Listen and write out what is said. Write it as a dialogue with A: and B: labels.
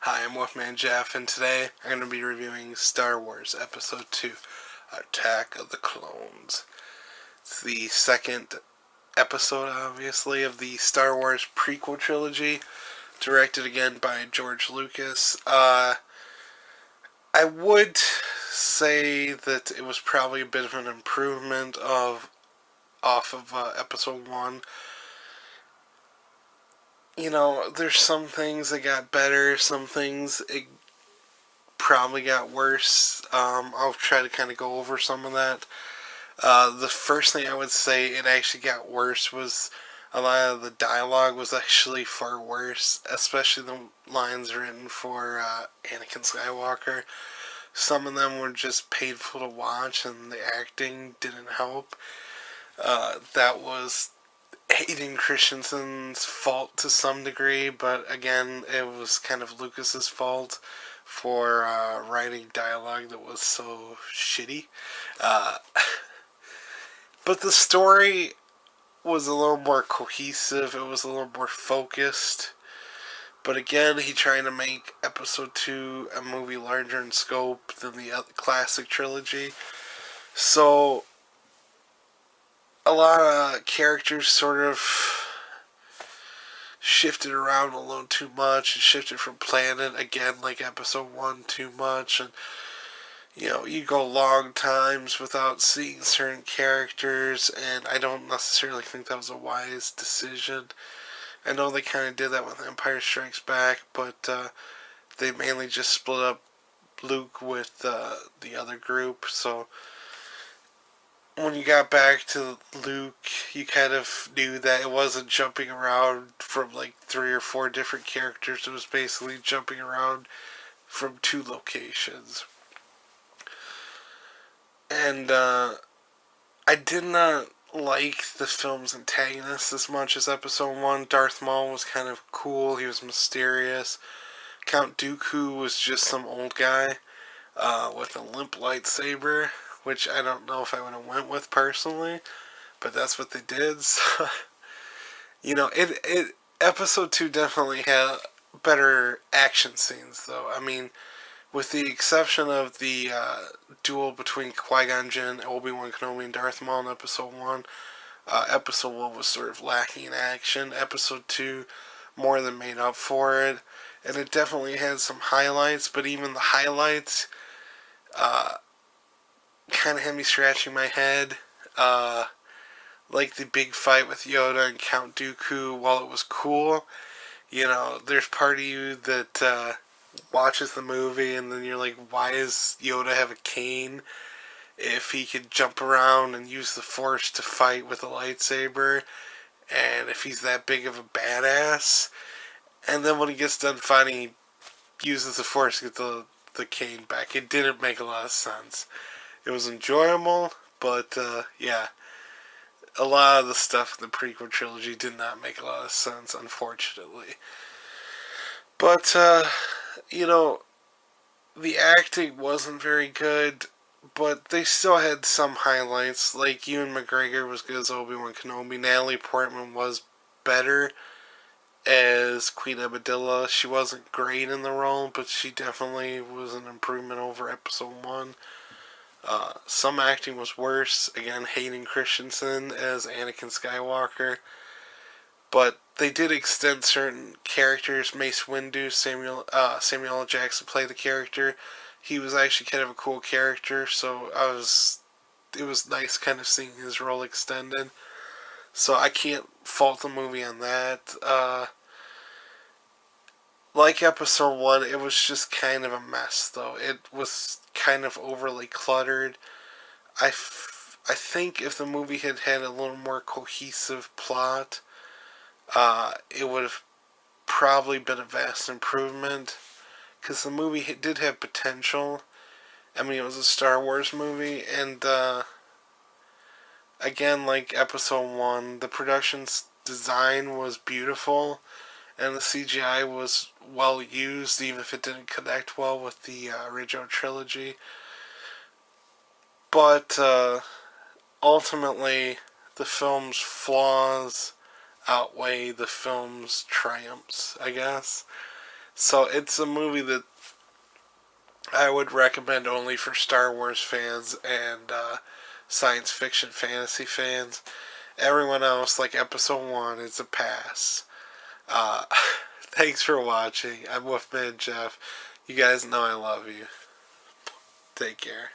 A: Hi, I'm Wolfman Jeff, and today I'm going to be reviewing Star Wars Episode 2, Attack of the Clones. It's the second episode, obviously, of the Star Wars prequel trilogy, directed again by George Lucas. I would say that it was probably a bit of an improvement off of Episode 1. You know, there's some things that got better, some things it probably got worse. I'll try to kind of go over some of that. The first thing I would say it actually got worse was a lot of the dialogue was actually far worse, especially the lines written for Anakin Skywalker. Some of them were just painful to watch, and the acting didn't help. That was Hayden Christensen's fault to some degree, but again, it was kind of Lucas's fault for writing dialogue that was so shitty. Uh, but the story was a little more cohesive, it was a little more focused. But again, he tried to make Episode 2 a movie larger in scope than the classic trilogy. So, a lot of characters sort of shifted around a little too much. It shifted from planet, again, like Episode 1, too much. And, you know, you go long times without seeing certain characters, and I don't necessarily think that was a wise decision. I know they kind of did that with Empire Strikes Back, but they mainly just split up Luke with the other group, so when you got back to Luke, you kind of knew that it wasn't jumping around from like 3 or 4 different characters. It was basically jumping around from 2 locations. And I did not like the film's antagonist as much as Episode 1. Darth Maul was kind of cool. He was mysterious. Count Dooku was just some old guy with a limp lightsaber, which I don't know if I would have went with personally, but that's what they did. So, you know, it Episode 2 definitely had better action scenes, though. I mean, with the exception of the duel between Qui-Gon Jinn, Obi-Wan Kenobi, and Darth Maul in Episode 1, Episode 1 was sort of lacking in action. Episode 2 more than made up for it, and it definitely had some highlights, but even the highlights kind of had me scratching my head. Like the big fight with Yoda and Count Dooku, while it was cool, you know, there's part of you that watches the movie and then you're like, why does Yoda have a cane if he could jump around and use the Force to fight with a lightsaber, and if he's that big of a badass? And then when he gets done fighting, he uses the Force to get the cane back. It didn't make a lot of sense. It was enjoyable, but yeah, a lot of the stuff in the prequel trilogy did not make a lot of sense, unfortunately. But, you know, the acting wasn't very good, but they still had some highlights. Like, Ewan McGregor was good as Obi-Wan Kenobi. Natalie Portman was better as Queen Amidala. She wasn't great in the role, but she definitely was an improvement over Episode 1. Some acting was worse. Again, Hayden Christensen as Anakin Skywalker. But they did extend certain characters. Mace Windu, Samuel L. Jackson played the character. He was actually kind of a cool character, so it was nice kind of seeing his role extended. So I can't fault the movie on that. Like Episode 1, it was just kind of a mess, though. It was kind of overly cluttered. I think if the movie had had a little more cohesive plot, it would have probably been a vast improvement. Because the movie did have potential. I mean, it was a Star Wars movie, and again, like Episode 1, the production's design was beautiful, and the CGI was well used, even if it didn't connect well with the original trilogy. But ultimately, the film's flaws outweigh the film's triumphs, I guess. So it's a movie that I would recommend only for Star Wars fans and science fiction fantasy fans. Everyone else, like Episode 1, is a pass. Uh, thanks for watching. I'm Wolfman Jeff. You guys know I love you. Take care.